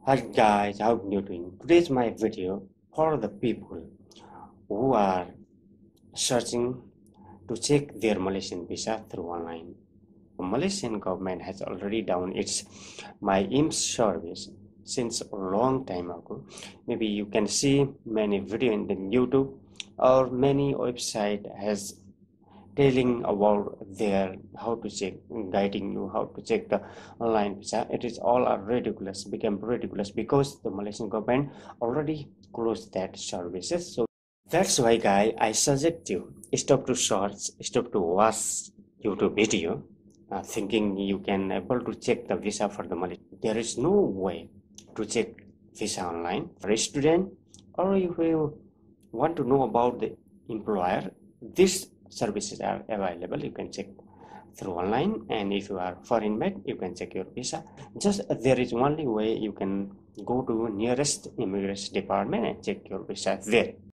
Hi guys, how you doing? Today's my video for the people who are searching to check their Malaysian visa through online. The Malaysian government has already done its My IMS service since a long time ago. Maybe you can see many video in the YouTube or many website has telling about their how to check, guiding you how to check the online visa. It is all are ridiculous, become ridiculous because the Malaysian government already closed that services. So that's why guy I suggest you stop to search, stop to watch YouTube video, thinking you can able to check the visa for the Malaysia. There is no way to check visa online for a student, or if you want to know about the employer. These services are available. You can check through online, and if you are foreign made, you can check your visa. Just there is only way you can go to nearest immigration department and check your visa there.